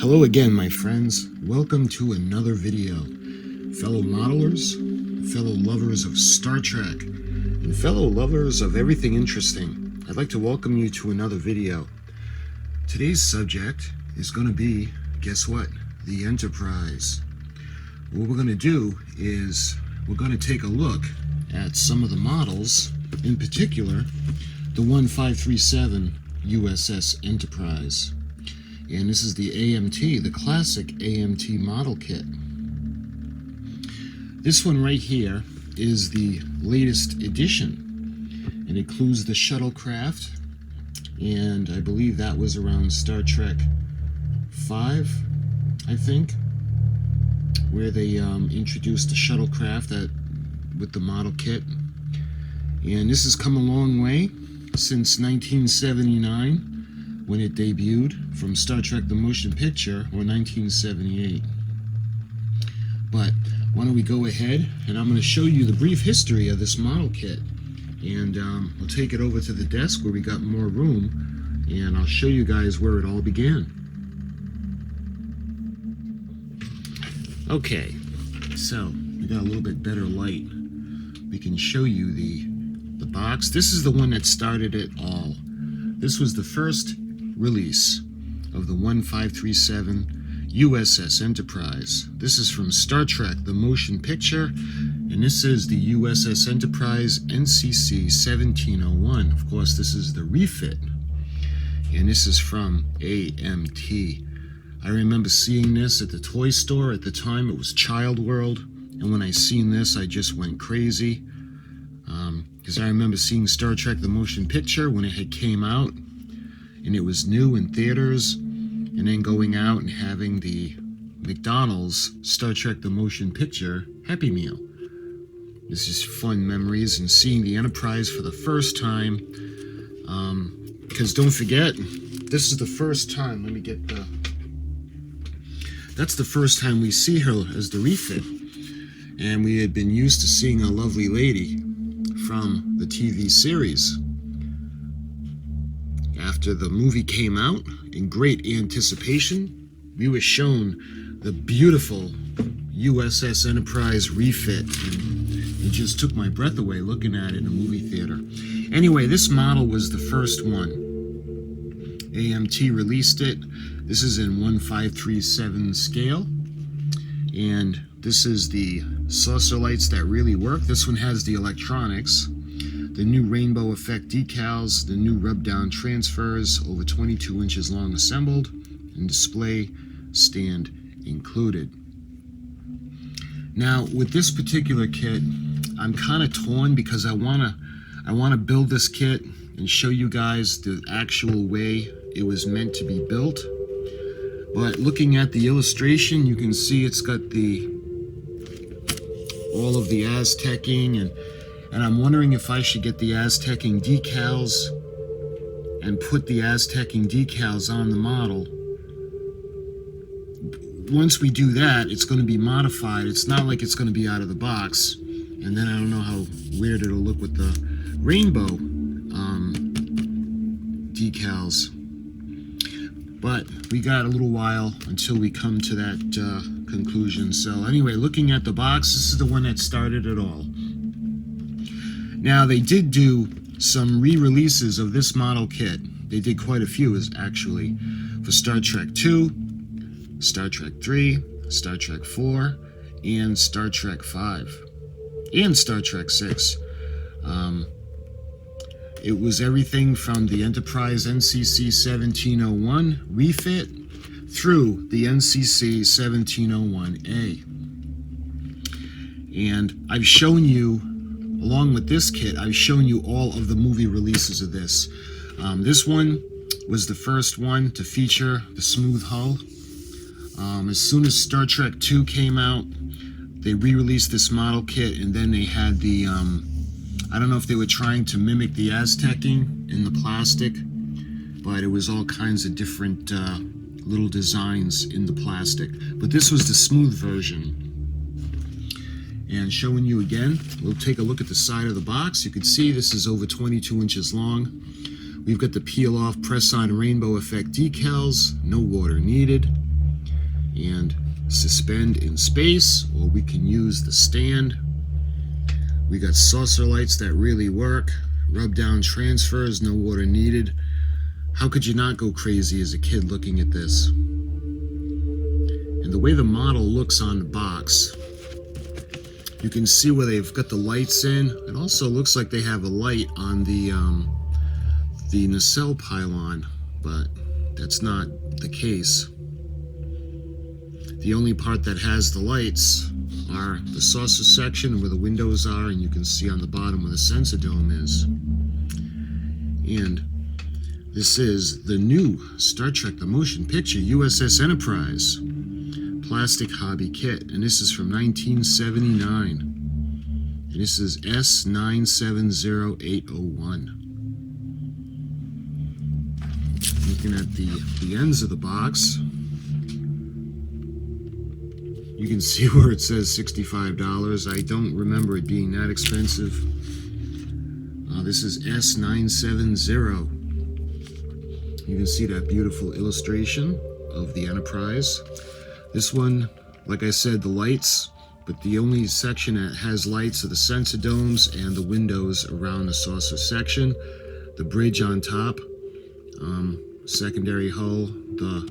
Hello again, my friends. Welcome to another video. Fellow modelers, fellow lovers of Star Trek, and fellow lovers of everything interesting, I'd like to welcome you to another video. Today's subject is going to be, guess what? The Enterprise. What we're going to do is we're going to take a look at some of the models, in particular, the 1537 U.S.S. Enterprise. And this is the AMT, the classic AMT model kit. This one right here is the latest edition. It includes the shuttlecraft, and I believe that was around Star Trek 5, I think, where they introduced the shuttlecraft with the model kit. And this has come a long way since 1979. When it debuted from Star Trek the Motion Picture, or 1978. But why don't we go ahead and I'm going to show you the brief history of this model kit, and we'll take it over to the desk where we got more room, and I'll show you guys where it all began. Okay, so we got a little bit better light. We can show you the box. This is the one that started it all. This was the first release of the 1537 U.S.S. Enterprise. This is from Star Trek the Motion Picture, and this is the U.S.S. Enterprise NCC-1701. Of course, this is the refit, and this is from AMT. I remember seeing this at the toy store. At the time, it was Child World, and when I seen this, I just went crazy, because I remember seeing Star Trek the Motion Picture when it had came out, and it was new in theaters, and then going out and having the McDonald's Star Trek the Motion Picture Happy Meal. This is fun memories, and seeing the Enterprise for the first time, because don't forget, this is the first time, that's the first time we see her as the refit, and we had been used to seeing a lovely lady from the TV series. After the movie came out, in great anticipation, we were shown the beautiful U.S.S. Enterprise refit, and it just took my breath away looking at it in a movie theater. Anyway, this model was the first one. AMT released it. This is in 1537 scale, and this is the saucer lights that really work. This one has the electronics, the new rainbow effect decals, the new rub-down transfers, over 22 inches long assembled, and display stand included. Now, with this particular kit, I'm kind of torn because I wanna build this kit and show you guys the actual way it was meant to be built. But looking at the illustration, you can see it's got all of the Aztecing, and I'm wondering if I should get the Aztecing decals and put the Aztecing decals on the model. Once we do that, it's going to be modified. It's not like it's going to be out of the box. And then I don't know how weird it'll look with the rainbow decals. But we got a little while until we come to that conclusion. So anyway, looking at the box, this is the one that started it all. Now, they did do some re-releases of this model kit. They did quite a few, actually, for Star Trek 2, Star Trek 3, Star Trek 4, and Star Trek 5, and Star Trek 6. It was everything from the Enterprise NCC-1701 Refit through the NCC-1701-A. And I've shown you, along with this kit, I've shown you all of the movie releases of this. This one was the first one to feature the smooth hull. As soon as Star Trek 2 came out, they re-released this model kit, and then they had the, I don't know if they were trying to mimic the Aztecing in the plastic, but it was all kinds of different little designs in the plastic. But this was the smooth version. And showing you again, we'll take a look at the side of the box. You can see this is over 22 inches long. We've got the peel-off press-on rainbow effect decals, no water needed. and suspend in space, or we can use the stand. We got saucer lights that really work, rub down transfers, no water needed. How could you not go crazy as a kid looking at this? And the way the model looks on the box, you can see where they've got the lights in. It also looks like they have a light on the nacelle pylon, but that's not the case. The only part that has the lights are the saucer section where the windows are, and you can see on the bottom where the sensor dome is. And this is the new Star Trek The Motion Picture U.S.S. Enterprise plastic hobby kit, and this is from 1979. And this is S970801. Looking at the ends of the box, you can see where it says $65. I don't remember it being that expensive. This is S970. You can see that beautiful illustration of the Enterprise. This one, like I said, the lights, but the only section that has lights are the sensor domes and the windows around the saucer section. The bridge on top, secondary hull, the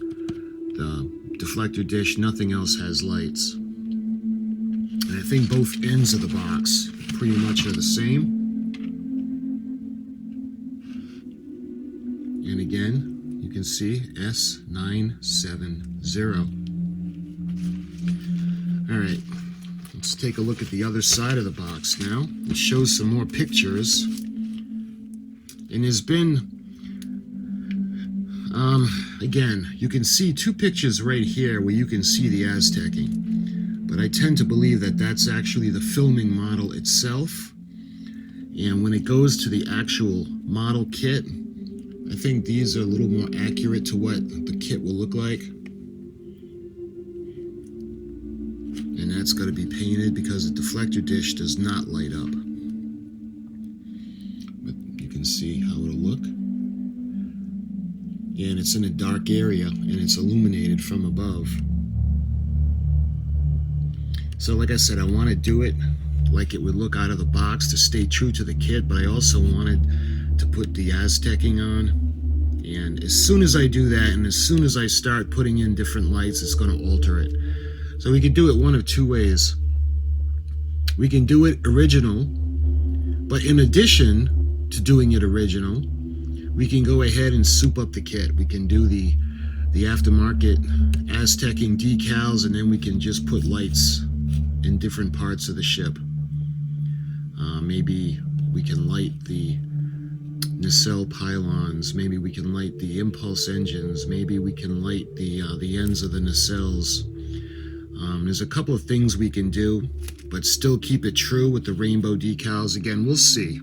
deflector dish, nothing else has lights. And I think both ends of the box pretty much are the same. And again, you can see S970. All right, let's take a look at the other side of the box now. It shows some more pictures. And there's been, again, you can see two pictures right here where you can see the Aztecing. But I tend to believe that that's actually the filming model itself. And when it goes to the actual model kit, I think these are a little more accurate to what the kit will look like. And that's got to be painted because the deflector dish does not light up. But you can see how it'll look. And it's in a dark area and it's illuminated from above. So like I said, I want to do it like it would look out of the box to stay true to the kit, but I also wanted to put the Aztecing on. And as soon as I do that, and as soon as I start putting in different lights, it's going to alter it. So we can do it one of two ways. We can do it original, but in addition to doing it original, we can go ahead and soup up the kit. We can do the aftermarket Aztecing decals, and then we can just put lights in different parts of the ship. Maybe we can light the nacelle pylons. Maybe we can light the impulse engines. Maybe we can light the ends of the nacelles. There's a couple of things we can do, but still keep it true with the rainbow decals. Again, we'll see.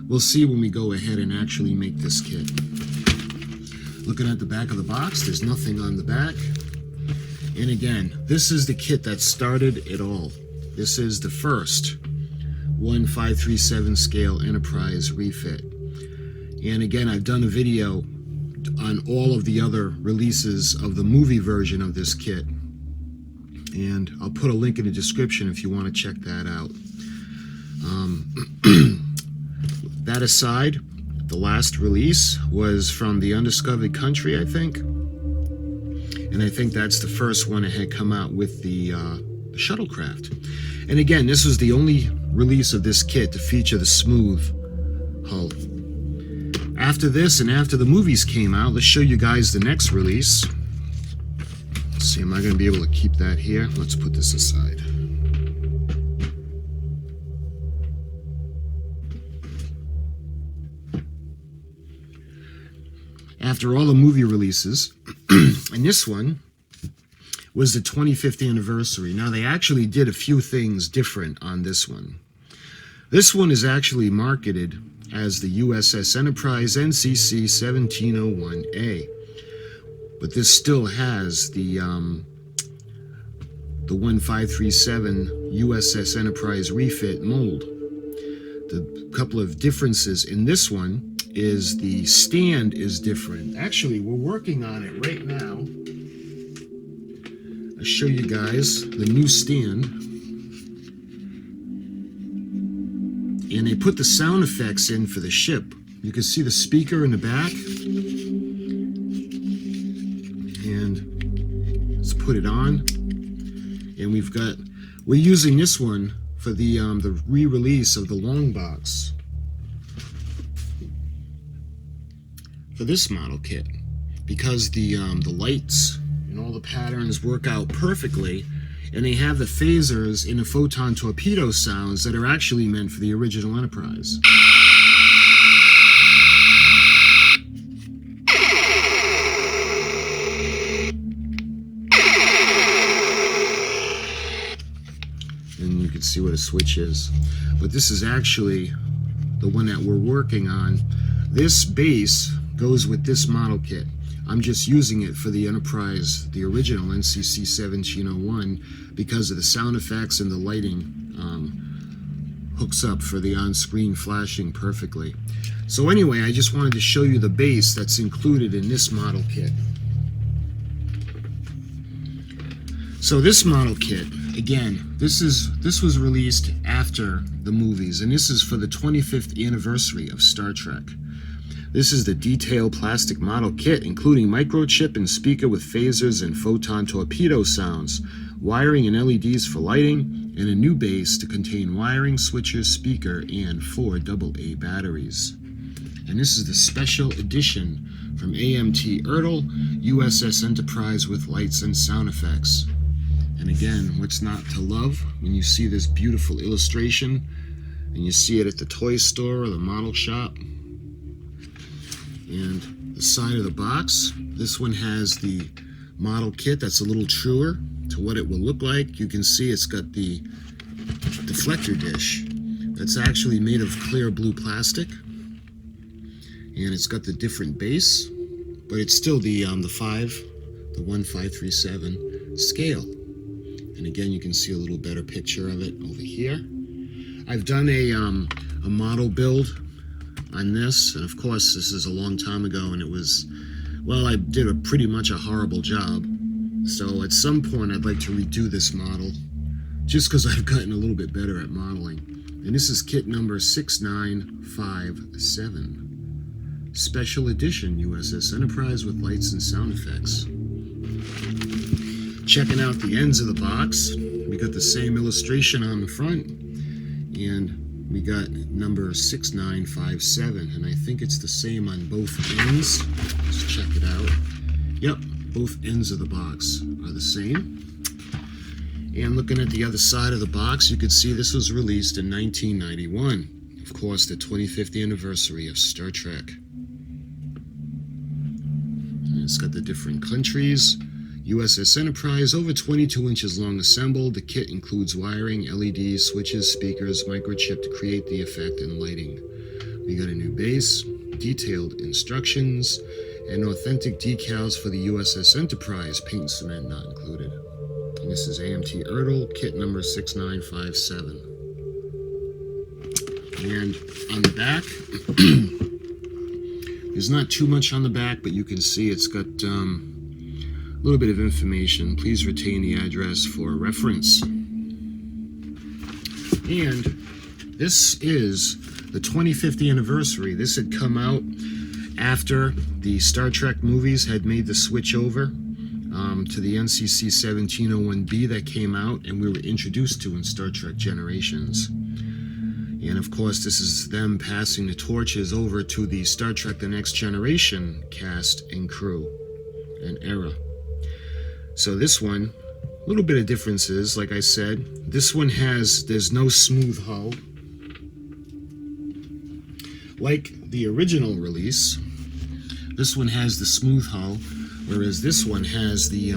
We'll see when we go ahead and actually make this kit. Looking at the back of the box, there's nothing on the back. And again, this is the kit that started it all. This is the first 1/537 scale Enterprise refit. And again, I've done a video on all of the other releases of the movie version of this kit. And I'll put a link in the description if you want to check that out. That aside, the last release was from the Undiscovered Country, I think. And I think that's the first one that had come out with the shuttlecraft. And again, this was the only release of this kit to feature the smooth hull. After this and after the movies came out, let's show you guys the next release. Let's see, am I going to be able to keep that here? Let's put this aside. After all the movie releases, and this one was the 25th anniversary. Now, they actually did a few things different on this one. This one is actually marketed as the U.S.S. Enterprise NCC-1701-A. But this still has the 1537 U.S.S. Enterprise refit mold. The couple of differences in this one is the stand is different. Actually, we're working on it right now. I show you guys the new stand. And they put the sound effects in for the ship. You can see the speaker in the back. And let's put it on. And we're using this one for the re-release of the long box for this model kit, because the lights and all the patterns work out perfectly, and they have the phasers and the photon torpedo sounds that are actually meant for the original Enterprise. And you can see what a switch is. But this is actually the one that we're working on. This base goes with this model kit. I'm just using it for the Enterprise, the original NCC-1701, because of the sound effects and the lighting hooks up for the on-screen flashing perfectly. So anyway, I just wanted to show you the base that's included in this model kit. So this model kit, again, this was released after the movies, and this is for the 25th anniversary of Star Trek. This is the detailed plastic model kit, including microchip and speaker with phasers and photon torpedo sounds, wiring and LEDs for lighting, and a new base to contain wiring, switches, speaker, and 4 AA batteries. And this is the special edition from AMT ERTL, U.S.S. Enterprise with lights and sound effects. And again, what's not to love when you see this beautiful illustration and you see it at the toy store or the model shop? And the side of the box, this one has the model kit that's a little truer to what it will look like. You can see it's got the deflector dish that's actually made of clear blue plastic, and it's got the different base, but it's still the 1537 scale. And again, you can see a little better picture of it over here. I've done a model build on this, and of course this is a long time ago, and it was, well, I did pretty much a horrible job. So at some point I'd like to redo this model, just because I've gotten a little bit better at modeling. And this is kit number 6957, special edition U.S.S. Enterprise with lights and sound effects. Checking out the ends of the box, we got the same illustration on the front, and we got number 6957, and I think it's the same on both ends. Let's check it out. Yep, both ends of the box are the same. And looking at the other side of the box, you can see this was released in 1991. Of course, the 25th anniversary of Star Trek. And it's got the different countries. U.S.S. Enterprise, over 22 inches long assembled. The kit includes wiring, LEDs, switches, speakers, microchip to create the effect and lighting. We got a new base, detailed instructions, and authentic decals for the U.S.S. Enterprise, paint and cement not included. And this is AMT ERTL, kit number 6957. And on the back, there's not too much on the back, but you can see it's got a little bit of information. Please retain the address for reference. And this is the 25th anniversary. This had come out after the Star Trek movies had made the switch over to the NCC-1701-B that came out and we were introduced to in Star Trek Generations. And of course, this is them passing the torches over to the Star Trek The Next Generation cast and crew and era. So this one, a little bit of differences, like I said. This one there's no smooth hull. Like the original release, this one has the smooth hull, whereas this one has the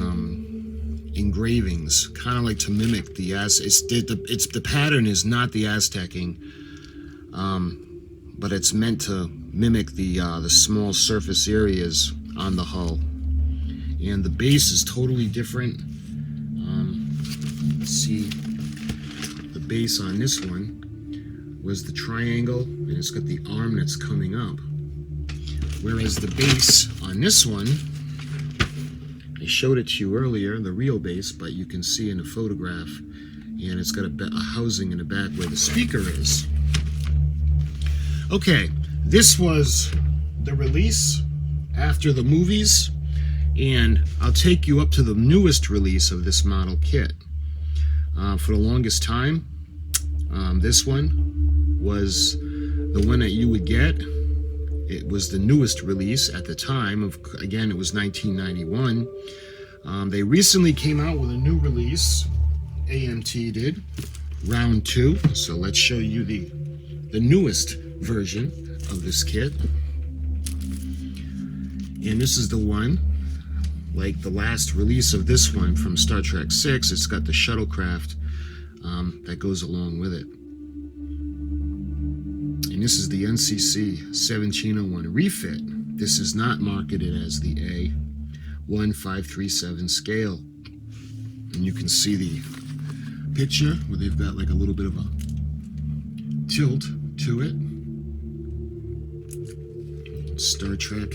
engravings, kind of like to mimic the the pattern is not the Aztecing, but it's meant to mimic the small surface areas on the hull. And the base is totally different. Let's see, the base on this one was the triangle, and it's got the arm that's coming up. Whereas the base on this one, I showed it to you earlier, the real base, but you can see in a photograph, and it's got a housing in the back where the speaker is. Okay, this was the release after the movies, and I'll take you up to the newest release of this model kit. For the longest time, this one was the one that you would get. It was the newest release at the time of, again, it was 1991. They recently came out with a new release. AMT did, round 2. So let's show you the newest version of this kit. And this is the one, like the last release of this one from Star Trek 6. It's got the shuttlecraft that goes along with it. And this is the NCC-1701 Refit. This is not marketed as the A1537 scale. And you can see the picture where they've got like a little bit of a tilt to it. Star Trek.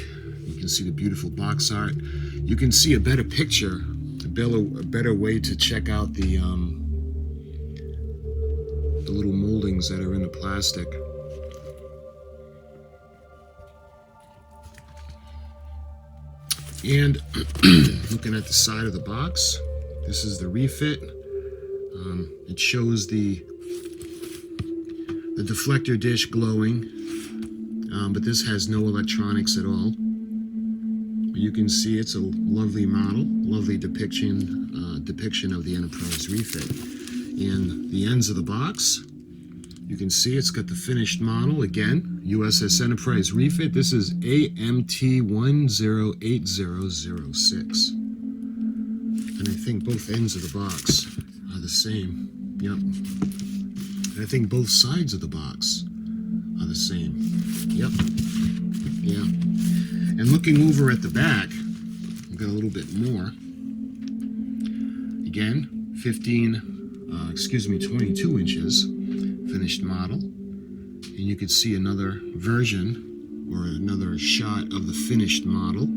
You can see the beautiful box art. You can see a better picture, a better way to check out the little moldings that are in the plastic. And looking at the side of the box, this is the refit. It shows the deflector dish glowing, but this has no electronics at all. You can see it's a lovely model, lovely depiction of the Enterprise refit. And the ends of the box, you can see it's got the finished model again, U.S.S. Enterprise refit. This is AMT 108006. And I think both ends of the box are the same. Yep. And I think both sides of the box are the same. Yep. Yeah. And looking over at the back, we've got a little bit more. Again, 22 inches finished model. And you can see another version or another shot of the finished model.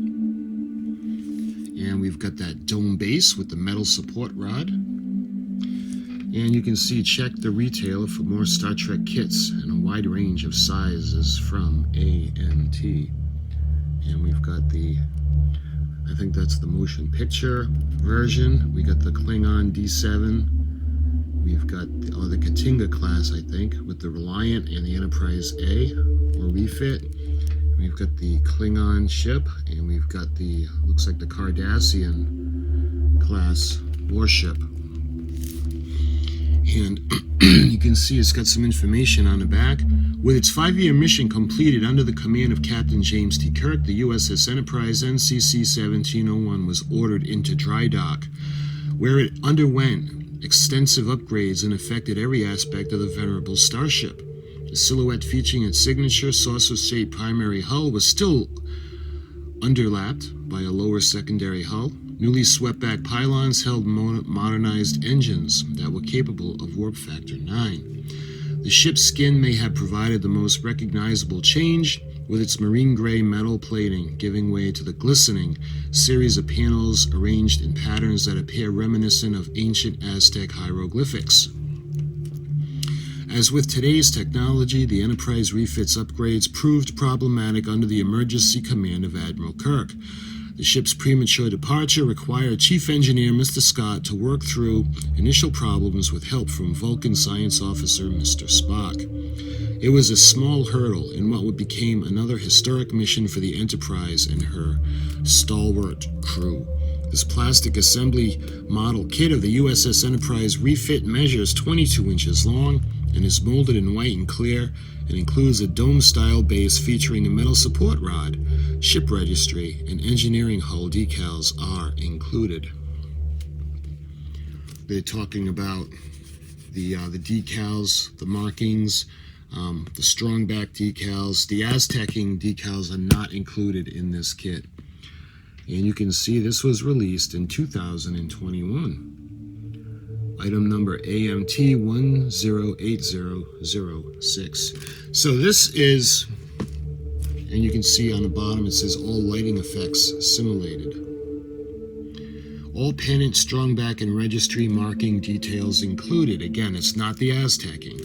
And we've got that dome base with the metal support rod. And you can see, check the retailer for more Star Trek kits and a wide range of sizes from AMT. And we've got the, I think that's the motion picture version. We got the Klingon D7. We've got the Katinga class, I think, with the Reliant and the Enterprise A, or refit. We've got the Klingon ship, and we've got the, looks like the Cardassian class warship. And you can see it's got some information on the back. With its 5-year mission completed under the command of Captain James T. Kirk, the U.S.S. Enterprise NCC-1701 was ordered into dry dock, where it underwent extensive upgrades and affected every aspect of the venerable starship. The silhouette featuring its signature saucer-shaped primary hull was still underlapped by a lower secondary hull. Newly swept-back pylons held modernized engines that were capable of warp factor 9. The ship's skin may have provided the most recognizable change, with its marine gray metal plating giving way to the glistening series of panels arranged in patterns that appear reminiscent of ancient Aztec hieroglyphics. As with today's technology, the Enterprise refit's upgrades proved problematic under the emergency command of Admiral Kirk. The ship's premature departure required Chief Engineer Mr. Scott to work through initial problems with help from Vulcan Science Officer Mr. Spock. It was a small hurdle in what would become another historic mission for the Enterprise and her stalwart crew. This plastic assembly model kit of the U.S.S. Enterprise refit measures 22 inches long and is molded in white and clear, and includes a dome-style base featuring a metal support rod. Ship registry and engineering hull decals are included. They're talking about the decals, the markings, the strong back decals. The Aztecing decals are not included in this kit. And you can see this was released in 2021. Item number AMT 108006. So this is, and you can see on the bottom it says all lighting effects simulated. All pennant, strung back, and registry marking details included. Again, it's not the Aztecing.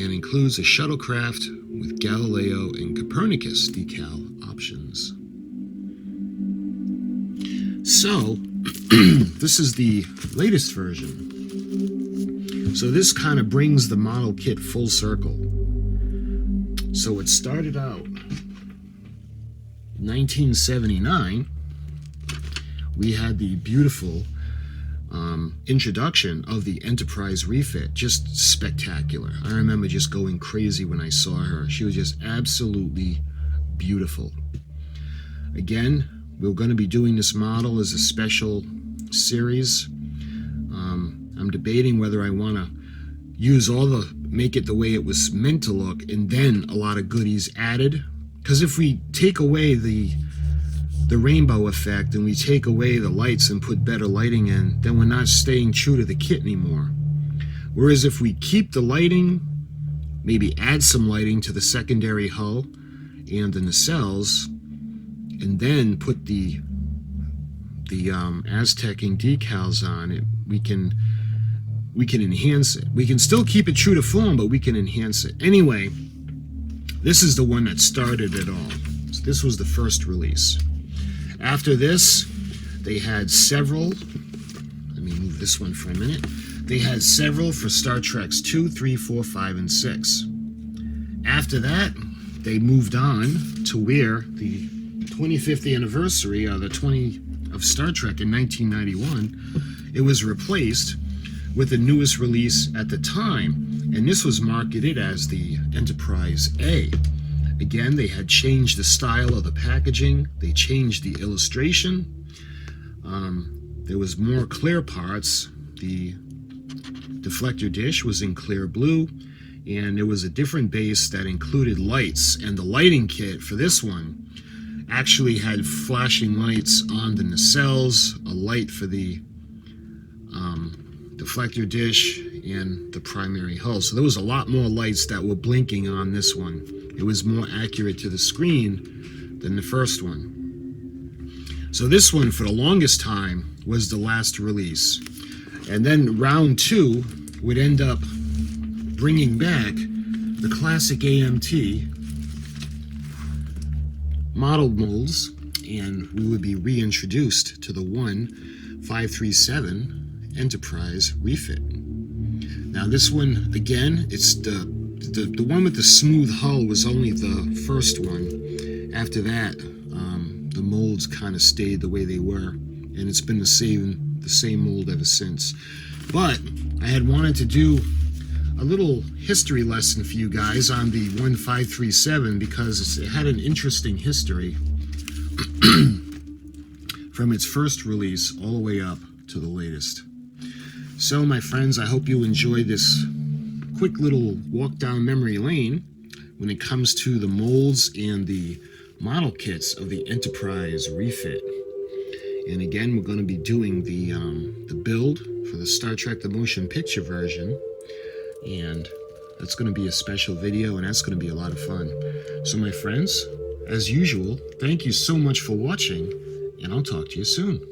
And includes a shuttlecraft with Galileo and Copernicus decal options. So, this is the latest version. So this kind of brings the model kit full circle. So it started out 1979. We had the beautiful introduction of the Enterprise Refit. Just spectacular. I remember just going crazy when I saw her. She was just absolutely beautiful. Again, we're going to be doing this model as a special series. I'm debating whether I want to make it the way it was meant to look, and then a lot of goodies added. Because if we take away the rainbow effect and we take away the lights and put better lighting in, then we're not staying true to the kit anymore. Whereas if we keep the lighting, maybe add some lighting to the secondary hull and the nacelles, and then put the Aztecing decals on it, we can enhance it. We can still keep it true to form, but we can enhance it. Anyway, this is the one that started it all. So this was the first release. After this, they had several. Let me move this one for a minute. They had several for Star Treks 2, 3, 4, 5, and 6. After that, they moved on to where the 25th anniversary of Star Trek in 1991, it was replaced with the newest release at the time, and this was marketed as the Enterprise A. Again, they had changed the style of the packaging, they changed the illustration, there was more clear parts, the deflector dish was in clear blue, and there was a different base that included lights, and the lighting kit for this one actually had flashing lights on the nacelles, a light for the deflector dish, and the primary hull. So there was a lot more lights that were blinking on this one. It was more accurate to the screen than the first one. So this one, for the longest time, was the last release. And then round 2 would end up bringing back the classic AMT model molds, and we would be reintroduced to the 537 Enterprise Refit. Now this one, again, it's the one with the smooth hull was only the first one. After that, the molds kind of stayed the way they were, and it's been the same mold ever since. But I had wanted to do a little history lesson for you guys on the 537 because it had an interesting history from its first release all the way up to the latest. So my friends, I hope you enjoy this quick little walk down memory lane when it comes to the molds and the model kits of the Enterprise Refit. And again, we're going to be doing the build for the Star Trek The Motion Picture version, and that's going to be a special video, and that's going to be a lot of fun. So my friends, as usual, thank you so much for watching, and I'll talk to you soon.